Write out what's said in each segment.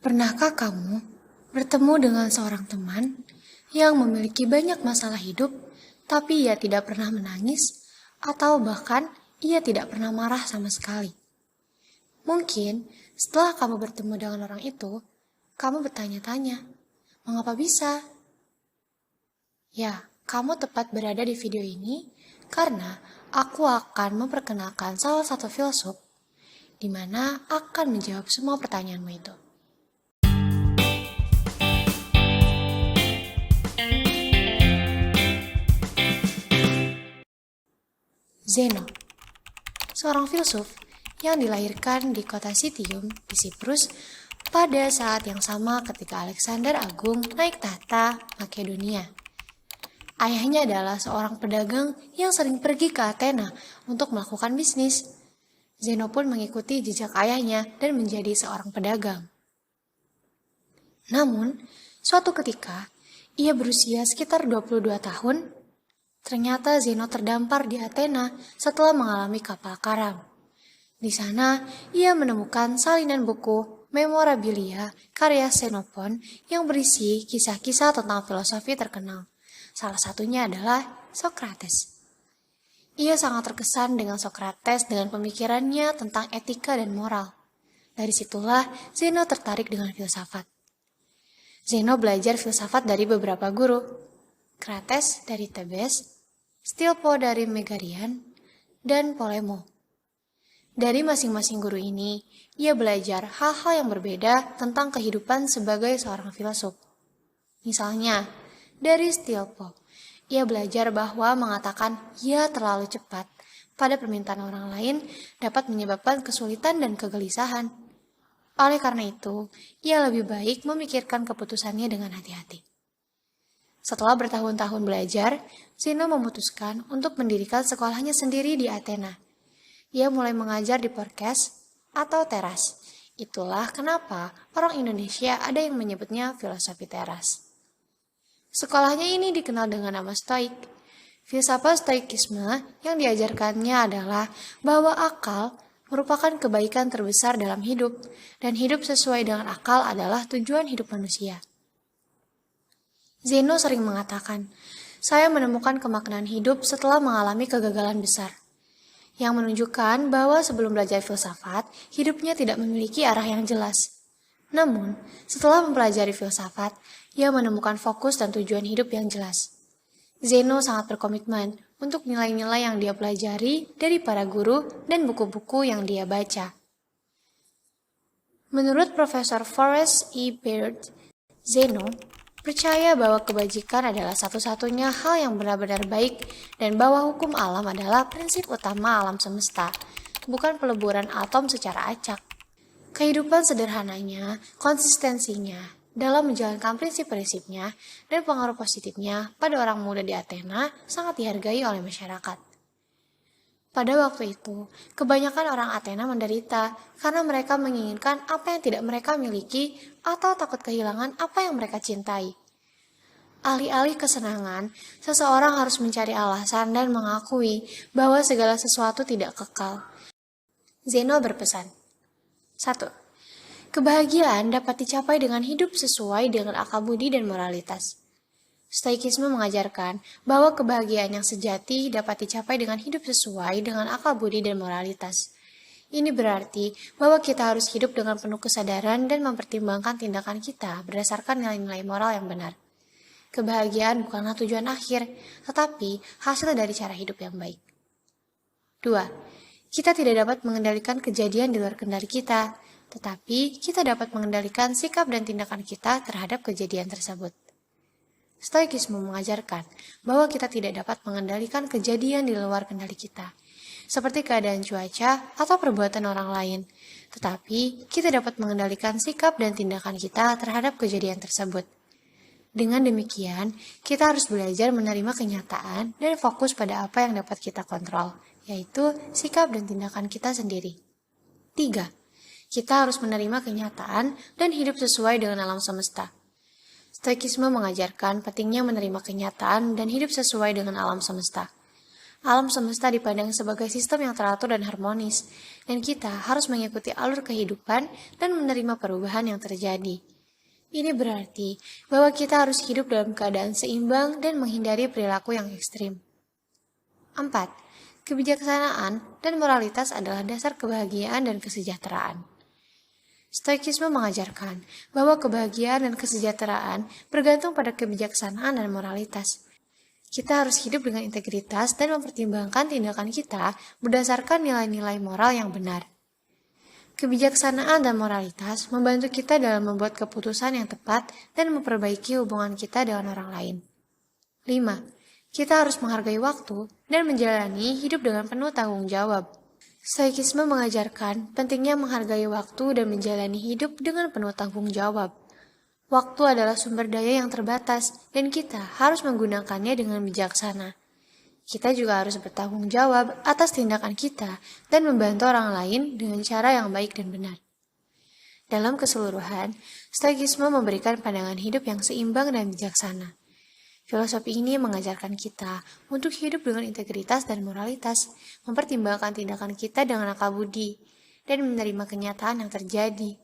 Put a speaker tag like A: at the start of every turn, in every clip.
A: Pernahkah kamu bertemu dengan seorang teman yang memiliki banyak masalah hidup, tapi ia tidak pernah menangis, atau bahkan ia tidak pernah marah sama sekali? Mungkin setelah kamu bertemu dengan orang itu, kamu bertanya-tanya, mengapa bisa? Ya, kamu tepat berada di video ini karena aku akan memperkenalkan salah satu filsuf di mana akan menjawab semua pertanyaanmu itu. Zeno, seorang filsuf yang dilahirkan di kota Citium di Siprus pada saat yang sama ketika Alexander Agung naik tahta Makedonia. Ayahnya adalah seorang pedagang yang sering pergi ke Athena untuk melakukan bisnis. Zeno pun mengikuti jejak ayahnya dan menjadi seorang pedagang. Namun, suatu ketika, ia berusia sekitar 22 tahun. Ternyata Zeno terdampar di Athena setelah mengalami kapal karam. Di sana, ia menemukan salinan buku memorabilia karya Xenophon yang berisi kisah-kisah tentang filosofi terkenal. Salah satunya adalah Socrates. Ia sangat terkesan dengan Socrates dengan pemikirannya tentang etika dan moral. Dari situlah Zeno tertarik dengan filsafat. Zeno belajar filsafat dari beberapa guru. Krates dari Tebes, Stilpo dari Megarian, dan Polemo. Dari masing-masing guru ini, ia belajar hal-hal yang berbeda tentang kehidupan sebagai seorang filsuf. Misalnya, dari Stilpo, ia belajar bahwa mengatakan "ya" terlalu cepat pada permintaan orang lain dapat menyebabkan kesulitan dan kegelisahan. Oleh karena itu, ia lebih baik memikirkan keputusannya dengan hati-hati. Setelah bertahun-tahun belajar, Zeno memutuskan untuk mendirikan sekolahnya sendiri di Athena. Ia mulai mengajar di podcast atau teras. Itulah kenapa orang Indonesia ada yang menyebutnya filosofi teras. Sekolahnya ini dikenal dengan nama Stoik. Filsafat Stoikisme yang diajarkannya adalah bahwa akal merupakan kebaikan terbesar dalam hidup, dan hidup sesuai dengan akal adalah tujuan hidup manusia. Zeno sering mengatakan, "Saya menemukan kemaknaan hidup setelah mengalami kegagalan besar," yang menunjukkan bahwa sebelum belajar filsafat, hidupnya tidak memiliki arah yang jelas. Namun, setelah mempelajari filsafat, ia menemukan fokus dan tujuan hidup yang jelas. Zeno sangat berkomitmen untuk nilai-nilai yang dia pelajari dari para guru dan buku-buku yang dia baca. Menurut Profesor Forrest E. Baird, Zeno percaya bahwa kebajikan adalah satu-satunya hal yang benar-benar baik dan bahwa hukum alam adalah prinsip utama alam semesta, bukan peleburan atom secara acak. Kehidupan sederhananya, konsistensinya dalam menjalankan prinsip-prinsipnya, dan pengaruh positifnya pada orang muda di Athena sangat dihargai oleh masyarakat. Pada waktu itu, kebanyakan orang Athena menderita karena mereka menginginkan apa yang tidak mereka miliki atau takut kehilangan apa yang mereka cintai. Alih-alih kesenangan, seseorang harus mencari alasan dan mengakui bahwa segala sesuatu tidak kekal. Zeno berpesan, 1. Kebahagiaan dapat dicapai dengan hidup sesuai dengan akal budi dan moralitas. Stoikisme mengajarkan bahwa kebahagiaan yang sejati dapat dicapai dengan hidup sesuai dengan akal budi dan moralitas. Ini berarti bahwa kita harus hidup dengan penuh kesadaran dan mempertimbangkan tindakan kita berdasarkan nilai-nilai moral yang benar. Kebahagiaan bukanlah tujuan akhir, tetapi hasil dari cara hidup yang baik. 2. Kita tidak dapat mengendalikan kejadian di luar kendali kita, tetapi kita dapat mengendalikan sikap dan tindakan kita terhadap kejadian tersebut. Stoikisme mengajarkan bahwa kita tidak dapat mengendalikan kejadian di luar kendali kita, seperti keadaan cuaca atau perbuatan orang lain, tetapi kita dapat mengendalikan sikap dan tindakan kita terhadap kejadian tersebut. Dengan demikian, kita harus belajar menerima kenyataan dan fokus pada apa yang dapat kita kontrol, yaitu sikap dan tindakan kita sendiri. 3. Kita harus menerima kenyataan dan hidup sesuai dengan alam semesta. Stoikisme mengajarkan pentingnya menerima kenyataan dan hidup sesuai dengan alam semesta. Alam semesta dipandang sebagai sistem yang teratur dan harmonis, dan kita harus mengikuti alur kehidupan dan menerima perubahan yang terjadi. Ini berarti bahwa kita harus hidup dalam keadaan seimbang dan menghindari perilaku yang ekstrim. 4. Kebijaksanaan dan moralitas adalah dasar kebahagiaan dan kesejahteraan. Stoikisme mengajarkan bahwa kebahagiaan dan kesejahteraan bergantung pada kebijaksanaan dan moralitas. Kita harus hidup dengan integritas dan mempertimbangkan tindakan kita berdasarkan nilai-nilai moral yang benar. Kebijaksanaan dan moralitas membantu kita dalam membuat keputusan yang tepat dan memperbaiki hubungan kita dengan orang lain. 5. Kita harus menghargai waktu dan menjalani hidup dengan penuh tanggung jawab. Stoikisme mengajarkan pentingnya menghargai waktu dan menjalani hidup dengan penuh tanggung jawab. Waktu adalah sumber daya yang terbatas, dan kita harus menggunakannya dengan bijaksana. Kita juga harus bertanggung jawab atas tindakan kita dan membantu orang lain dengan cara yang baik dan benar. Dalam keseluruhan, Stoikisme memberikan pandangan hidup yang seimbang dan bijaksana. Filosofi ini mengajarkan kita untuk hidup dengan integritas dan moralitas, mempertimbangkan tindakan kita dengan akal budi, dan menerima kenyataan yang terjadi.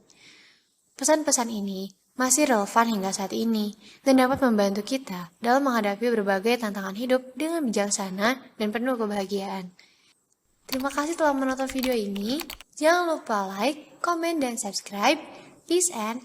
A: Pesan-pesan ini masih relevan hingga saat ini dan dapat membantu kita dalam menghadapi berbagai tantangan hidup dengan bijaksana dan penuh kebahagiaan. Terima kasih telah menonton video ini. Jangan lupa like, komen, dan subscribe. Peace and